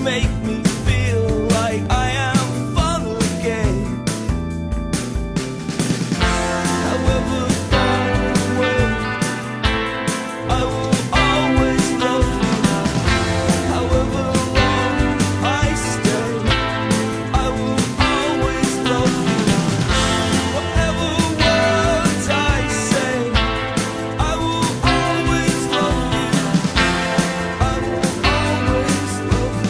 make me feel like I am fun again. However far away, I will always love you. However long I stay, I will always love you. Whatever words I say, I will always love you. I will always love you.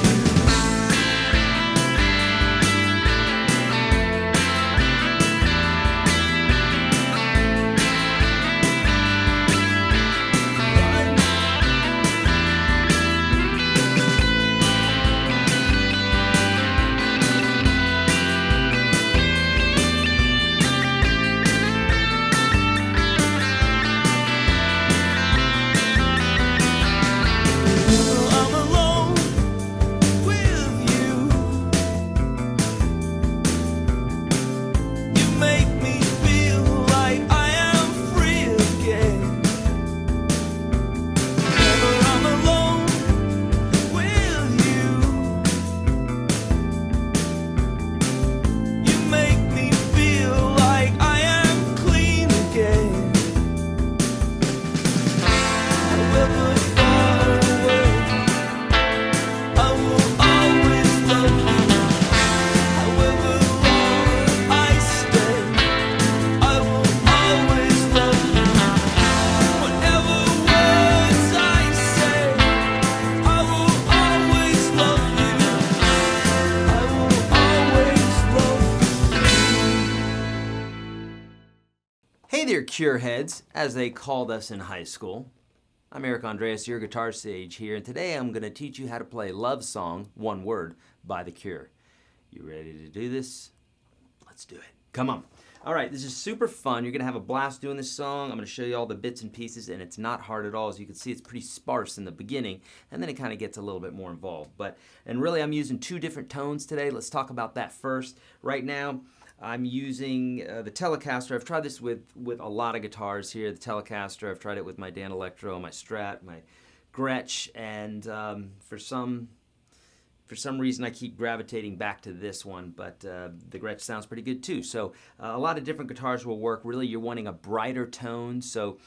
I'm alone with you. You make me feel like I am free again. Whenever I'm alone with you, you make me feel like I am clean again. However far away, I will always love you. However long I stay, I will always love you. Whatever words I say, I will always love you. I will always love you. Hey there, Cure heads, as they called us in high school. I'm Eric Andreas, your guitar sage here, and today I'm going to teach you how to play Lovesong, one word, by The Cure. You ready to do this? Let's do it. Come on. All right, this is super fun. You're going to have a blast doing this song. I'm going to show you all the bits and pieces, and it's not hard at all. As you can see, it's pretty sparse in the beginning, and then it kind of gets a little bit more involved. And really, I'm using two different tones today. Let's talk about that first. Right now, I'm using the Telecaster. I've tried this with a lot of guitars here. The Telecaster, I've tried it with my Dan Electro, my Strat, my Gretsch, and for some reason I keep gravitating back to this one, but the Gretsch sounds pretty good too. So a lot of different guitars will work. Really, you're wanting a brighter tone, so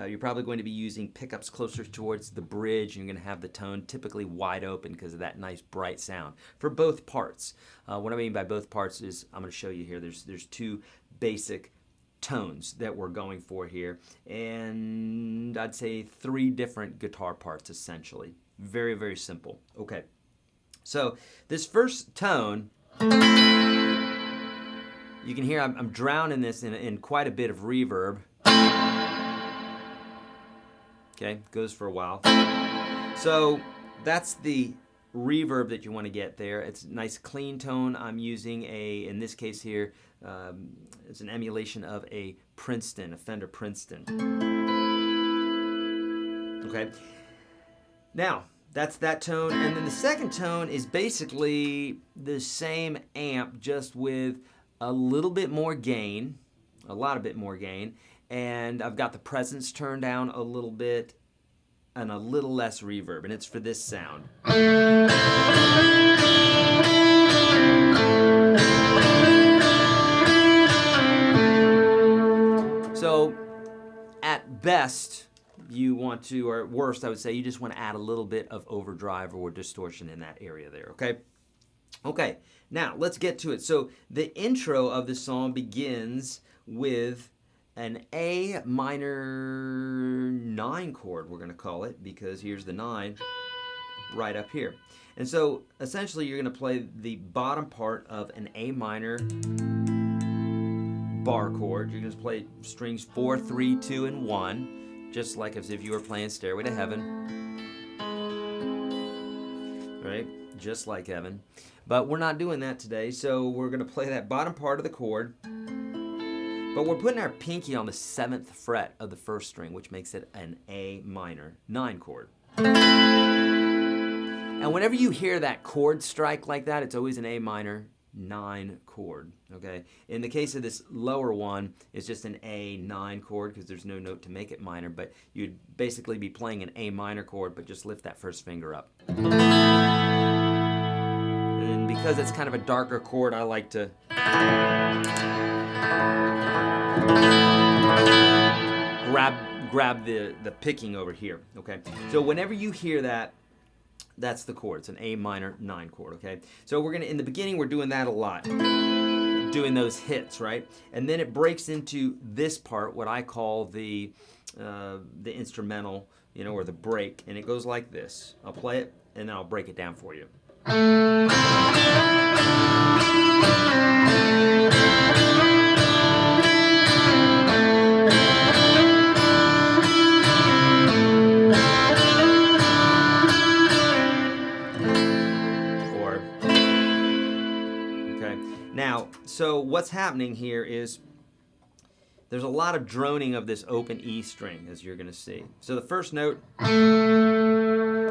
you're probably going to be using pickups closer towards the bridge, and you're going to have the tone typically wide open because of that nice bright sound for both parts. What I mean by both parts is I'm going to show you here. There's two basic tones that we're going for here, and I'd say three different guitar parts essentially. Very, very simple. Okay. So this first tone, you can hear I'm drowning this in quite a bit of reverb. Okay, goes for a while. So that's the reverb that you want to get there. It's a nice clean tone. I'm using in this case here, it's an emulation of a Princeton, a Fender Princeton. Okay, now that's that tone, and then the second tone is basically the same amp, just with a little bit more gain, a lot bit more gain, and I've got the presence turned down a little bit and a little less reverb, and it's for this sound. So at best, you want to, or at worst, I would say, you just want to add a little bit of overdrive or distortion in that area there, okay? Okay, now let's get to it. So the intro of the song begins with an A minor 9 chord, we're going to call it, because here's the 9 right up here. And so essentially you're going to play the bottom part of an A minor bar chord. You're going to play strings 4, 3, 2, and 1, just like as if you were playing Stairway to Heaven. Right? Just like heaven. But we're not doing that today, so we're going to play that bottom part of the chord. But we're putting our pinky on the 7th fret of the first string, which makes it an A minor 9 chord. And whenever you hear that chord strike like that, it's always an A minor 9 chord, okay? In the case of this lower one, it's just an A9 chord because there's no note to make it minor, but you'd basically be playing an A minor chord, but just lift that first finger up. because it's kind of a darker chord, I like to grab the picking over here, okay? So whenever you hear that, that's the chord. It's an A minor 9 chord, okay? So we're gonna, in the beginning, we're doing that a lot, doing those hits, right? And then it breaks into this part, what I call the instrumental, you know, or the break, and it goes like this. I'll play it, and then I'll break it down for you. Now, so what's happening here is there's a lot of droning of this open E string, as you're going to see. So the first note,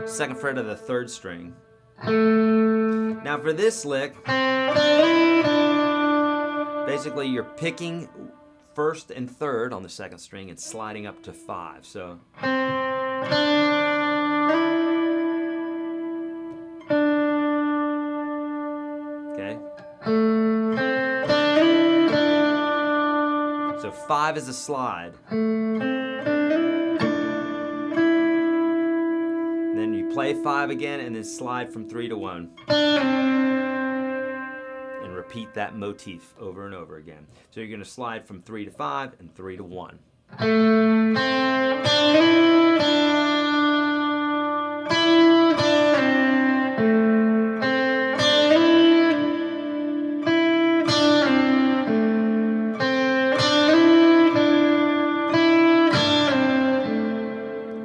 second fret of the third string. Now for this lick, basically you're picking first and third on the second string and sliding up to 5. So. Okay. So 5 is a slide. Then you play 5 again and then slide from 3 to 1. And repeat that motif over and over again. So you're going to slide from 3 to 5 and 3 to 1.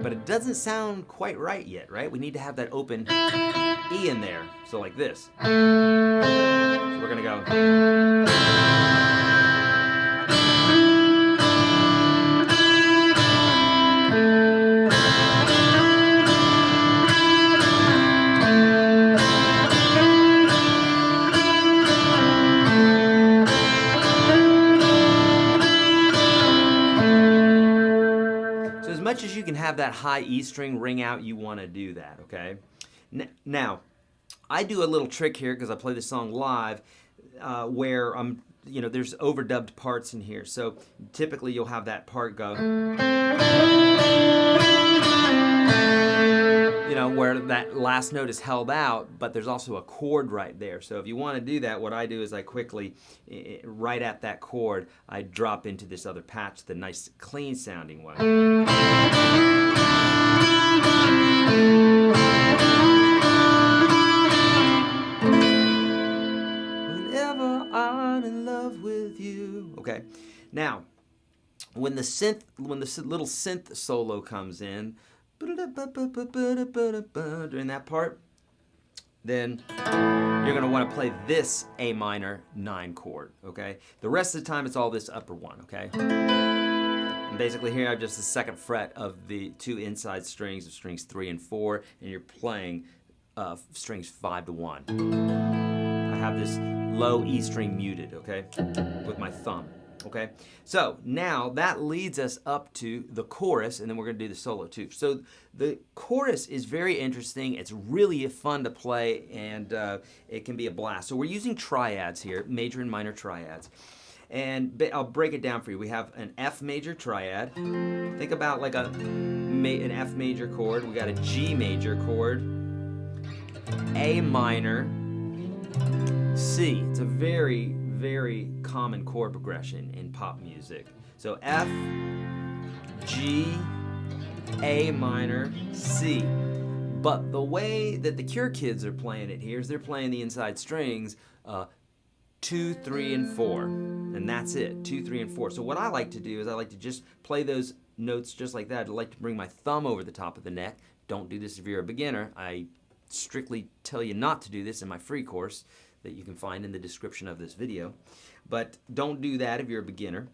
But it doesn't sound quite right yet, right? We need to have that open E in there. So like this. So we're gonna go. As much as you can have that high E string ring out, you want to do that, okay? Now, I do a little trick here because I play this song live where there's overdubbed parts in here. So typically you'll have that part go, where that last note is held out, but there's also a chord right there. So if you want to do that, what I do is I quickly, right at that chord, I drop into this other patch, the nice clean sounding one. Whenever I'm in love with you. Okay, now when the little synth solo comes in, during that part, then you're going to want to play this A minor 9 chord, okay? The rest of the time it's all this upper one, okay? And basically here I have just the second fret of the 2 inside strings of strings 3 and 4, and you're playing strings 5 to 1. I have this low E string muted, okay, with my thumb. Okay, so now that leads us up to the chorus, and then we're going to do the solo too. So the chorus is very interesting. It's really fun to play, and it can be a blast. So we're using triads here, major and minor triads. And I'll break it down for you. We have an F major triad. Think about like an F major chord. We got a G major chord, A minor, C. It's a very common chord progression in pop music. So F, G, A minor, C. But the way that the Cure kids are playing it here is they're playing the inside strings 2, 3, and 4. And that's it, 2, 3, and 4. So what I like to do is I like to just play those notes just like that. I like to bring my thumb over the top of the neck. Don't do this if you're a beginner. I strictly tell you not to do this in my free course that you can find in the description of this video. But don't do that if you're a beginner,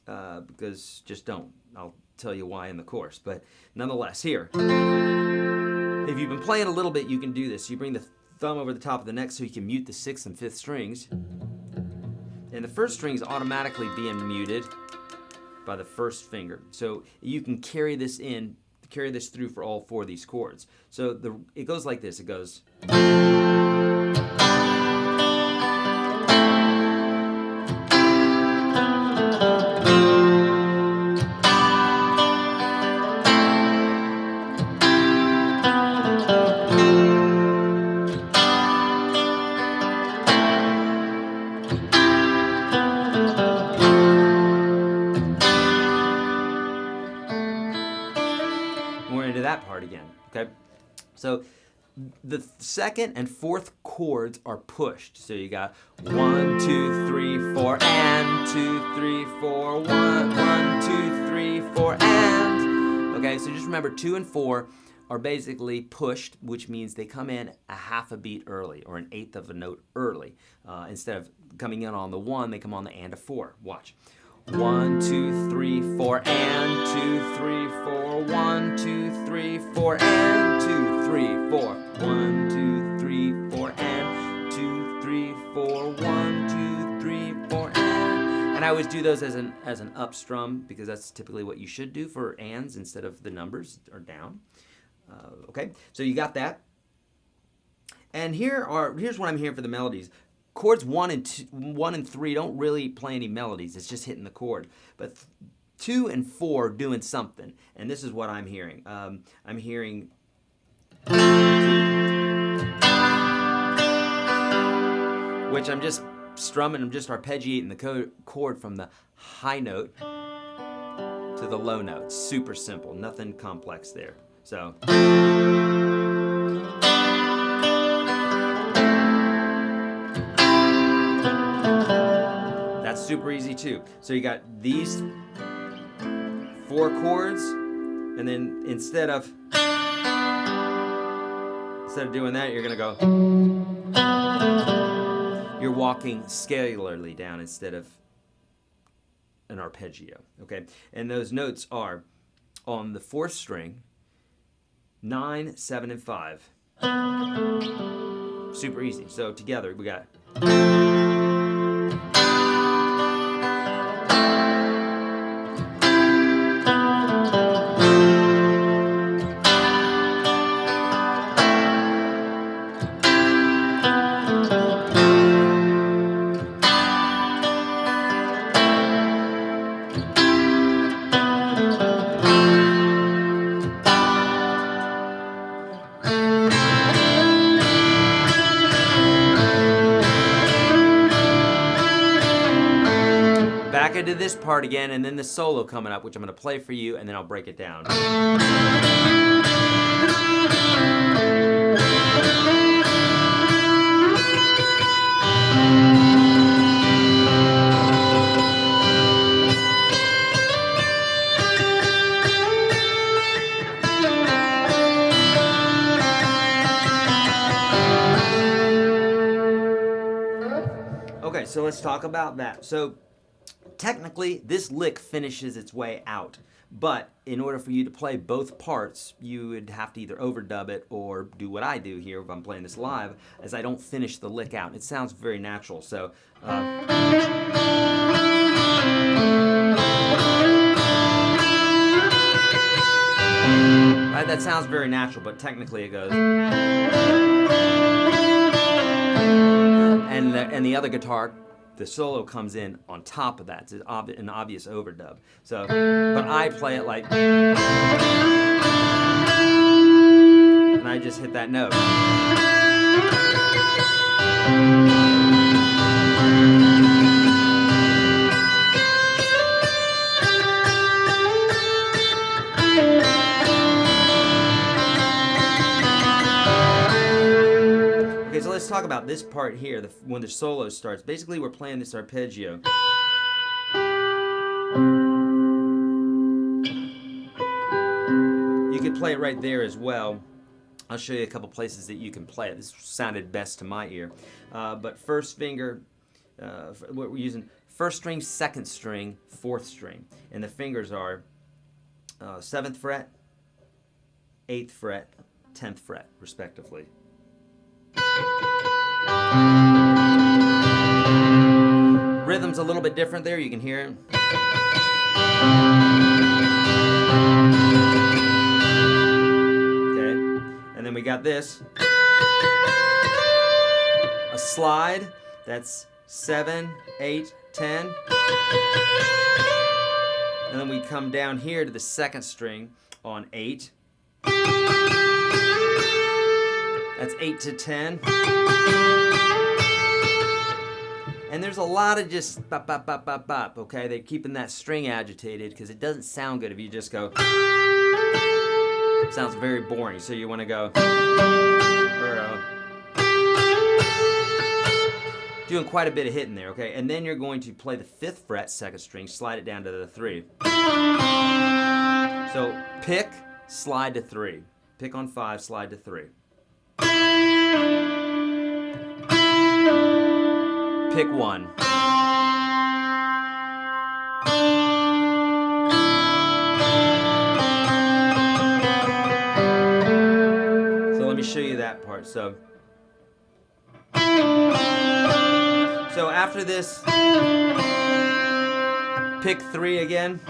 because just don't. I'll tell you why in the course. But nonetheless, here, if you've been playing a little bit, you can do this. You bring the thumb over the top of the neck so you can mute the 6th and 5th strings. And the first string is automatically being muted by the first finger. So you can carry this through for all 4 of these chords. So it goes like this. It goes. part again, okay? So the second and fourth chords are pushed. So you got 1, 2, 3, 4, and 2, 3, 4, 1, 1, 2, 3, 4, and. Okay, so just remember 2 and 4 are basically pushed, which means they come in a half a beat early or an eighth of a note early. Instead of coming in on the 1, they come on the and a 4. Watch. 1, 2, 3, 4, and 2, 3, 4, 1, 2, 3, 4, and 2, 3, 4, 1, 2, 3, 4, and 2, 3, 4, 1, 2, 3, 4, and I always do those as an up strum because that's typically what you should do for ands instead of the numbers or down. Okay, so you got that. And here's what I'm hearing for the melodies. Chords 1 and 3 don't really play any melodies. It's just hitting the chord. But 2 and 4 doing something. And this is what I'm hearing. I'm hearing. Which I'm just strumming. I'm just arpeggiating the chord from the high note to the low note. Super simple. Nothing complex there. So. That's super easy too. So you got these 4 chords, and then instead of doing that, you're gonna go. You're walking scalarly down instead of an arpeggio. Okay, and those notes are on the 4th string, 9, 7, and 5. Super easy. So together we got. Back into this part again, and then the solo coming up, which I'm going to play for you, and then I'll break it down. Okay, so let's talk about that. So technically, this lick finishes its way out, but in order for you to play both parts, you would have to either overdub it or do what I do here if I'm playing this live, as I don't finish the lick out. It sounds very natural, so. Right, that sounds very natural, but technically it goes. And the other guitar, the solo comes in on top of that. It's an obvious overdub. So, but I play it like, and I just hit that note. Okay, so let's talk about this part here, when the solo starts. Basically, we're playing this arpeggio. You could play it right there as well. I'll show you a couple places that you can play it. This sounded best to my ear. But first finger, what we're using, 1st string, 2nd string, 4th string. And the fingers are 7th fret, 8th fret, 10th fret, respectively. Rhythm's a little bit different there, you can hear it. Okay, and then we got this. A slide, that's 7, 8, 10. And then we come down here to the 2nd string on 8. That's 8 to 10. And there's a lot of just bop, bop, bop, bop, bop, okay? They're keeping that string agitated because it doesn't sound good if you just go. sounds very boring. So you want to go, doing quite a bit of hitting there, okay? And then you're going to play the 5th fret, 2nd string, slide it down to the 3. So pick, slide to 3. Pick on 5, slide to 3. Pick 1. So let me show you that part. So after this, pick 3 again.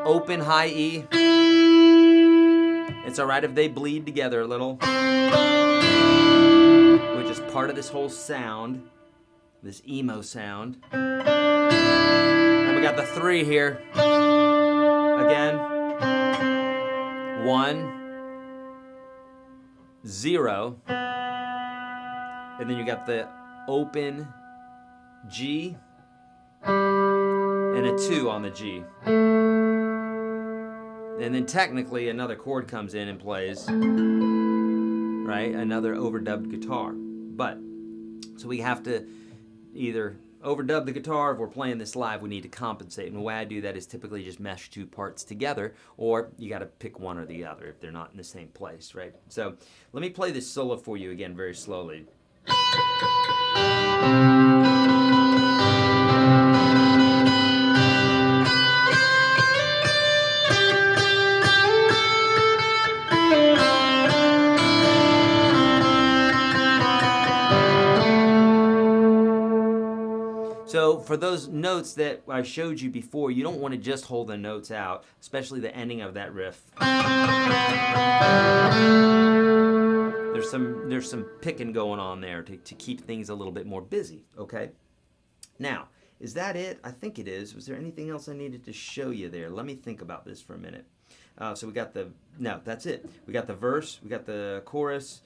Open high E. It's all right if they bleed together a little, which is part of this whole sound, this emo sound. And we got the 3 here. Again. 1, 0. And then you got the open G and a 2 on the G. And then technically another chord comes in and plays, right? Another overdubbed guitar. But, so we have to either overdub the guitar. If we're playing this live, we need to compensate. And the way I do that is typically just mesh 2 parts together, or you got to pick one or the other if they're not in the same place, right? So let me play this solo for you again very slowly. So for those notes that I showed you before, you don't want to just hold the notes out, especially the ending of that riff. There's some picking going on there to keep things a little bit more busy, okay? Now, is that it? I think it is. Was there anything else I needed to show you there? Let me think about this for a minute. So we got no, that's it. We got the verse, we got the chorus.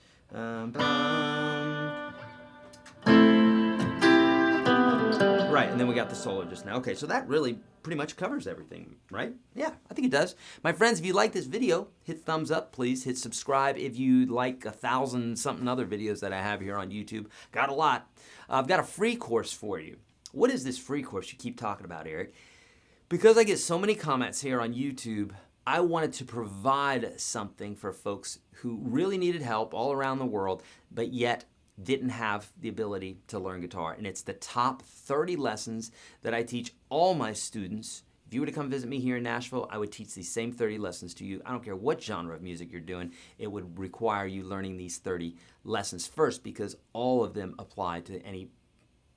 Right, and then we got the solo just now. Okay, so that really pretty much covers everything, right? Yeah, I think it does. My friends, if you like this video, hit thumbs up, please. Hit subscribe if you like 1,000-something other videos that I have here on YouTube. Got a lot. I've got a free course for you. What is this free course you keep talking about, Eric? Because I get so many comments here on YouTube, I wanted to provide something for folks who really needed help all around the world, but yet didn't have the ability to learn guitar. And it's the top 30 lessons that I teach all my students. If you were to come visit me here in Nashville, I would teach these same 30 lessons to you. I don't care what genre of music you're doing, it would require you learning these 30 lessons first, because all of them apply to any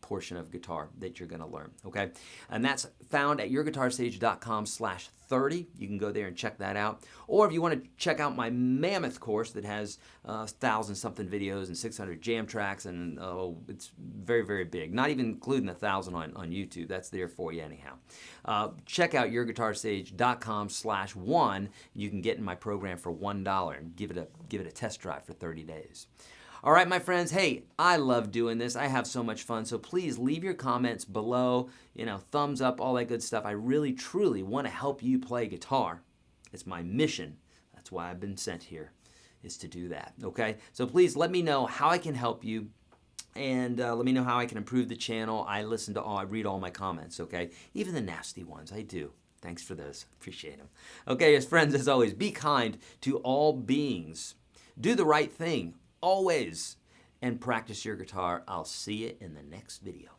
portion of guitar that you're going to learn, okay? And that's found at YourGuitarSage.com/30. You can go there and check that out. Or if you want to check out my mammoth course that has 1,000-something videos and 600 jam tracks, and it's very, very big. Not even including 1,000 on YouTube. That's there for you anyhow. Check out YourGuitarSage.com/1. You can get in my program for $1 and give it a test drive for 30 days. All right, my friends, hey, I love doing this. I have so much fun, so please leave your comments below, thumbs up, all that good stuff. I really, truly want to help you play guitar. It's my mission. That's why I've been sent here, is to do that, okay? So please let me know how I can help you, and let me know how I can improve the channel. I read all my comments, okay? Even the nasty ones, I do. Thanks for those. Appreciate them. Okay, as friends, as always, be kind to all beings. Do the right thing. Always, and practice your guitar. I'll see you in the next video.